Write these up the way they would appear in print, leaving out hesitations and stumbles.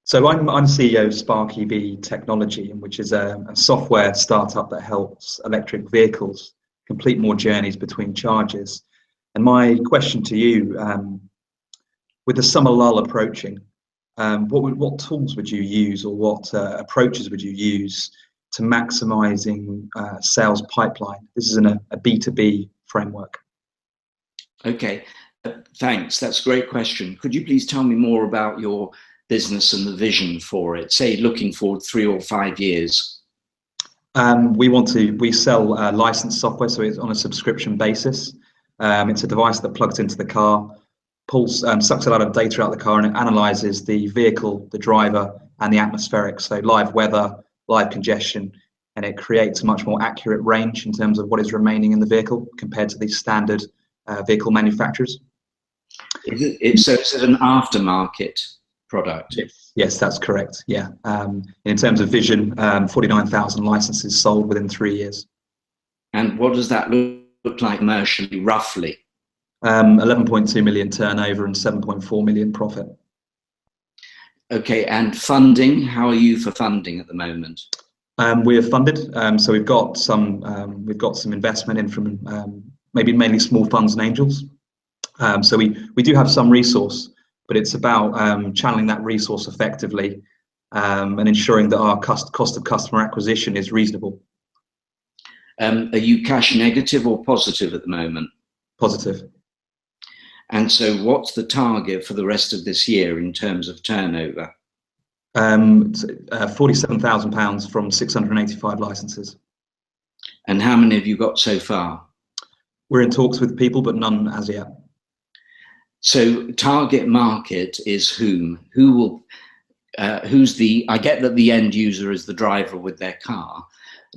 So I'm CEO of Spark EV Technology, which is a software startup that helps electric vehicles complete more journeys between charges. And my question to you, with the summer lull approaching, what tools would you use, or what approaches would you use to maximizing sales pipeline? This is in a B2B framework. Okay, thanks. That's a great question. Could you please tell me more about your business and the vision for it, say looking forward 3 or 5 years? We sell licensed software, so it's on a subscription basis. It's a device that plugs into the car, sucks a lot of data out of the car, and it analyzes the vehicle, the driver, and the atmospheric, so live weather, live congestion, and it creates a much more accurate range in terms of what is remaining in the vehicle compared to the standard vehicle manufacturers. So is it an aftermarket product? Yes, that's correct. Yeah. In terms of vision, 49,000 licenses sold within 3 years. And what does that look like commercially, roughly? 11.2 million turnover and 7.4 million profit. Okay, and funding, how are you for funding at the moment? We are funded, so we've got some investment in from mainly small funds and angels. So we do have some resource, but it's about channeling that resource effectively and ensuring that our cost of customer acquisition is reasonable. Are you cash negative or positive at the moment? Positive. And so what's the target for the rest of this year in terms of turnover? £47,000 from 685 licenses. And how many have you got so far? We're in talks with people, but none as yet. So target market is whom? Who's the, I get that the end user is the driver with their car,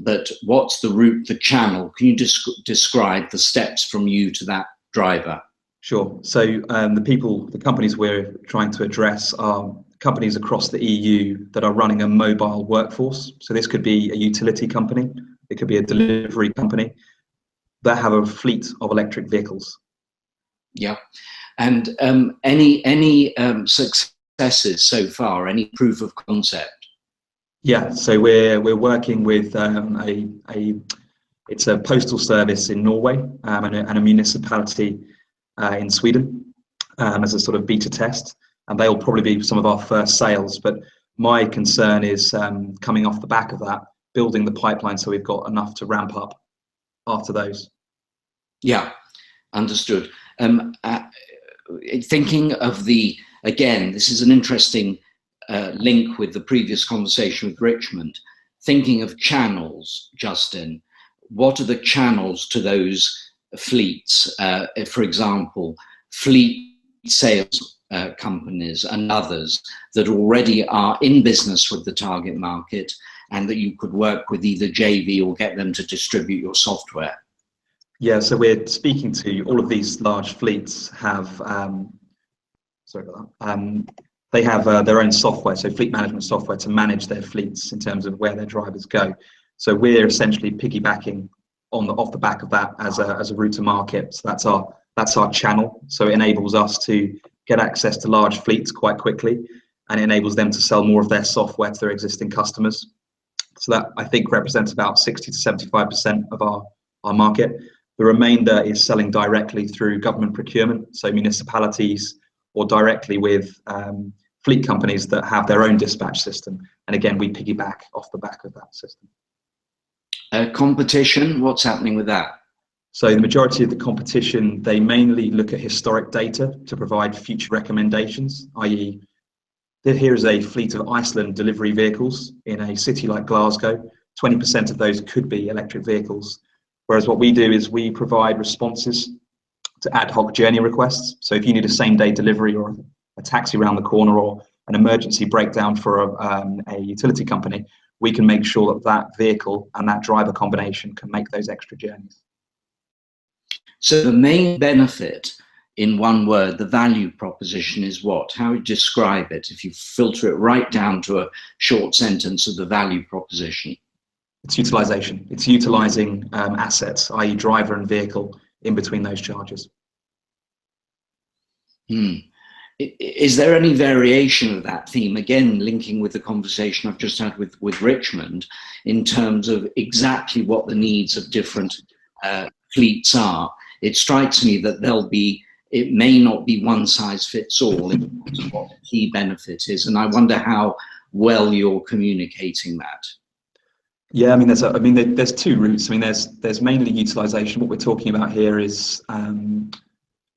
but what's the route, the channel? Can you describe the steps from you to that driver? Sure. So the companies we're trying to address are companies across the EU that are running a mobile workforce. So this could be a utility company, it could be a delivery company that have a fleet of electric vehicles. Yeah. And any successes so far? Any proof of concept? Yeah. So we're working with it's a postal service in Norway and a municipality in Sweden as a sort of beta test, and they'll probably be some of our first sales. But my concern is coming off the back of that, building the pipeline so we've got enough to ramp up after those. Yeah, understood. Thinking of again, this is an interesting link with the previous conversation with Richmond. Thinking of channels, Justin, what are the channels to those fleets? For example, fleet sales companies and others that already are in business with the target market and that you could work with either JV or get them to distribute your software. Yeah, so we're speaking to all of these large fleets have, sorry about that, they have their own software, so fleet management software to manage their fleets in terms of where their drivers go. So we're essentially piggybacking off the back of that as a route to market. So that's our channel. So it enables us to get access to large fleets quite quickly, and it enables them to sell more of their software to their existing customers. So that, I think, represents about 60 to 75% of our market. The remainder is selling directly through government procurement, so municipalities, or directly with fleet companies that have their own dispatch system. And again, we piggyback off the back of that system. Competition, what's happening with that? So the majority of the competition, they mainly look at historic data to provide future recommendations, i.e. here is a fleet of Iceland delivery vehicles in a city like Glasgow. 20% of those could be electric vehicles. Whereas what we do is we provide responses to ad hoc journey requests. So if you need a same-day delivery or a taxi around the corner or an emergency breakdown for a utility company, we can make sure that that vehicle and that driver combination can make those extra journeys. So the main benefit, in one word, the value proposition is what? How would you describe it if you filter it right down to a short sentence of the value proposition? It's utilization. It's utilizing assets, i.e. driver and vehicle, in between those charges. Is there any variation of that theme, again linking with the conversation I've just had with Richmond, in terms of exactly what the needs of different fleets are? It strikes me that it may not be one size fits all in terms of what the key benefit is, and I wonder how well you're communicating that. Yeah, I mean, there's two routes. I mean, there's mainly utilization. What we're talking about here is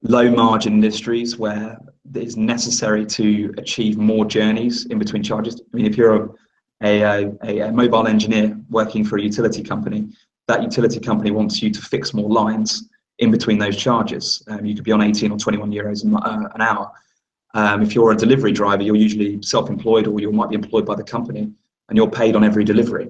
low margin industries where it is necessary to achieve more journeys in between charges. I mean, if you're a mobile engineer working for a utility company, that utility company wants you to fix more lines in between those charges. You could be on 18 or 21 euros an hour. If you're a delivery driver, you're usually self-employed, or you might be employed by the company, and you're paid on every delivery.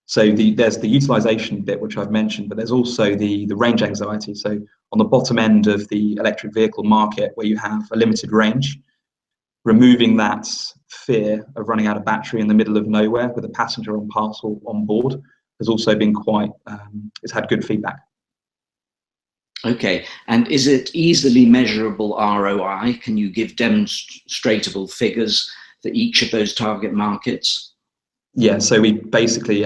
So there's the utilization bit, which I've mentioned, but there's also the range anxiety. So on the bottom end of the electric vehicle market, where you have a limited range, removing that fear of running out of battery in the middle of nowhere with a passenger and parcel on board has also been it's had good feedback. Okay, and is it easily measurable ROI? Can you give demonstratable figures for each of those target markets? Yeah, so we basically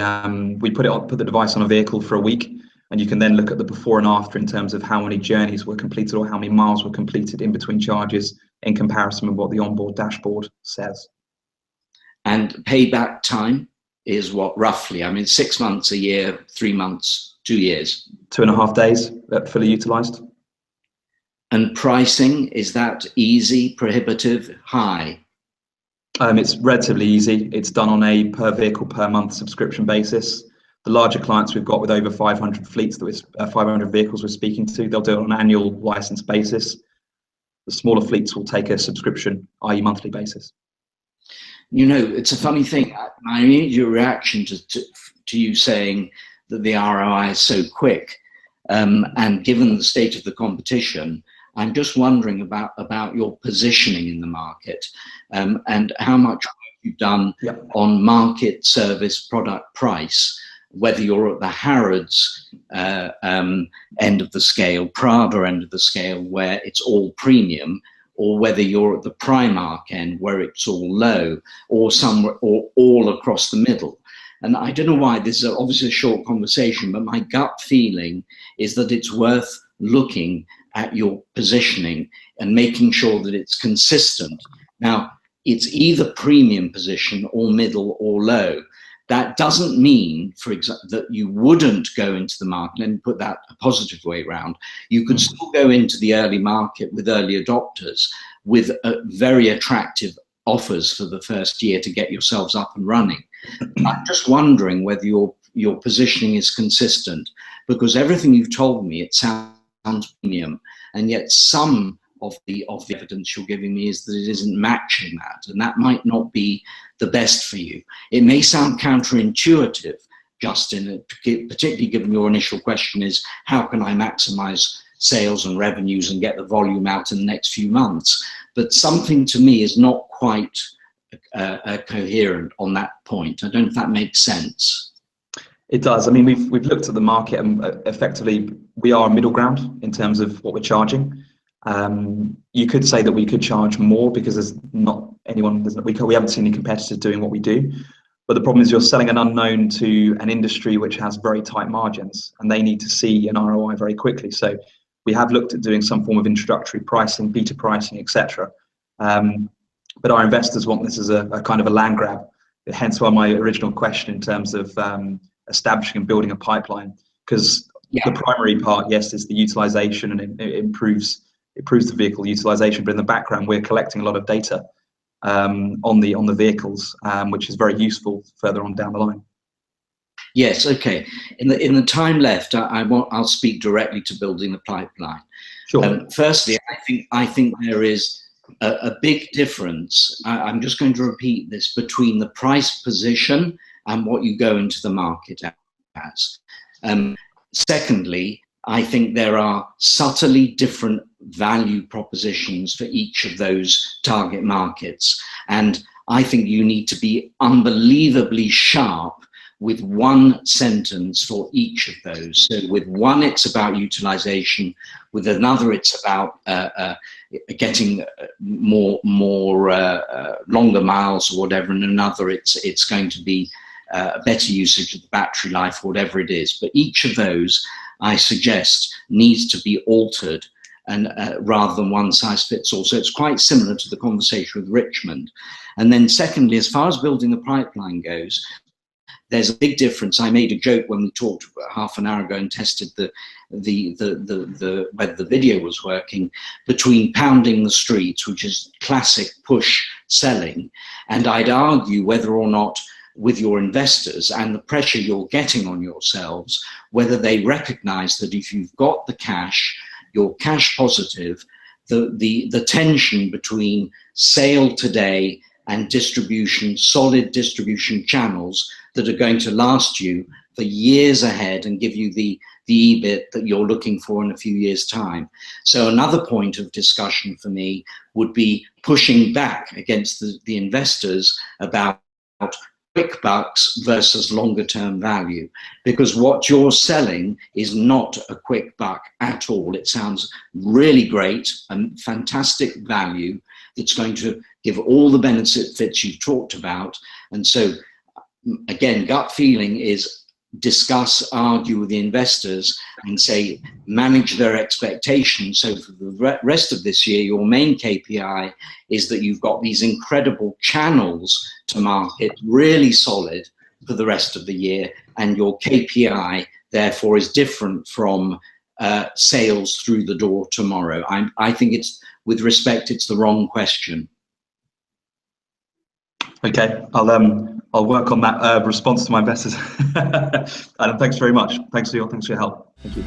we put the device on a vehicle for a week, and you can then look at the before and after in terms of how many journeys were completed or how many miles were completed in between charges in comparison with what the onboard dashboard says. And payback time is what, roughly? I mean, 6 months, a year, 3 months, 2 years? 2.5 days fully utilized. And pricing, is that easy, prohibitive, high? It's relatively easy. It's done on a per vehicle per month subscription basis. The larger clients we've got with over 500 fleets, 500 vehicles we're speaking to, they'll do it on an annual license basis. The smaller fleets will take a subscription, i.e. monthly basis. You know, it's a funny thing. My immediate reaction to you saying that the ROI is so quick, and given the state of the competition, I'm just wondering about your positioning in the market, and how much work you've done on market, service, product, price, whether you're at the Harrods end of the scale, Prada end of the scale, where it's all premium, or whether you're at the Primark end where it's all low, or somewhere, or all across the middle. And I don't know why, this is obviously a short conversation, but my gut feeling is that it's worth looking at your positioning and making sure that it's consistent. Now, it's either premium position or middle or low. That doesn't mean, for example, that you wouldn't go into the market, and put that a positive way around. You could still go into the early market with early adopters with very attractive offers for the first year to get yourselves up and running. I'm just wondering whether your positioning is consistent, because everything you've told me, it sounds premium, and yet some of the evidence you're giving me is that it isn't matching that, and that might not be the best for you. It may sound counterintuitive, Justin, particularly given your initial question is, how can I maximize sales and revenues and get the volume out in the next few months? But something to me is not quite coherent on that point. I don't know if that makes sense. It does. I mean, we've looked at the market, and effectively we are a middle ground in terms of what we're charging. You could say that we could charge more because there's not anyone, we haven't seen any competitors doing what we do. But the problem is you're selling an unknown to an industry which has very tight margins, and they need to see an ROI very quickly. So we have looked at doing some form of introductory pricing, beta pricing, etc. But our investors want this as a kind of a land grab. Hence why my original question in terms of establishing and building a pipeline, because the primary part, yes, is the utilization, and it improves the vehicle utilization. But in the background, we're collecting a lot of data on the vehicles, which is very useful further on down the line. Yes. Okay. In the time left, I'll speak directly to building the pipeline. Sure. Firstly, I think there is a big difference. I'm just going to repeat this, between the price position and what you go into the market as. Secondly, I think there are subtly different value propositions for each of those target markets. And I think you need to be unbelievably sharp with one sentence for each of those. So with one, it's about utilization. With another, it's about getting more longer miles or whatever. And another, it's going to be better usage of the battery life, whatever it is. But each of those, I suggest, needs to be altered, and rather than one size fits all. So it's quite similar to the conversation with Richmond. And then secondly, as far as building the pipeline goes, there's a big difference. I made a joke when we talked half an hour ago and tested whether the video was working, between pounding the streets, which is classic push selling, and I'd argue whether or not, with your investors and the pressure you're getting on yourselves, whether they recognize that if you've got the cash, you're cash positive, the tension between sale today and distribution, solid distribution channels that are going to last you for years ahead and give you the EBIT that you're looking for in a few years' time. So another point of discussion for me would be pushing back against the investors about quick bucks versus longer term value, because what you're selling is not a quick buck at all. It sounds really great and fantastic value that's going to give all the benefits you've talked about. And so again, gut feeling is discuss, argue with the investors and say, manage their expectations. So for the rest of this year, your main KPI is that you've got these incredible channels to market, really solid for the rest of the year. And your KPI, therefore, is different from sales through the door tomorrow. I think it's, with respect, it's the wrong question. Okay, I'll work on that response to my investors. And thanks very much. Thanks for your help. Thank you.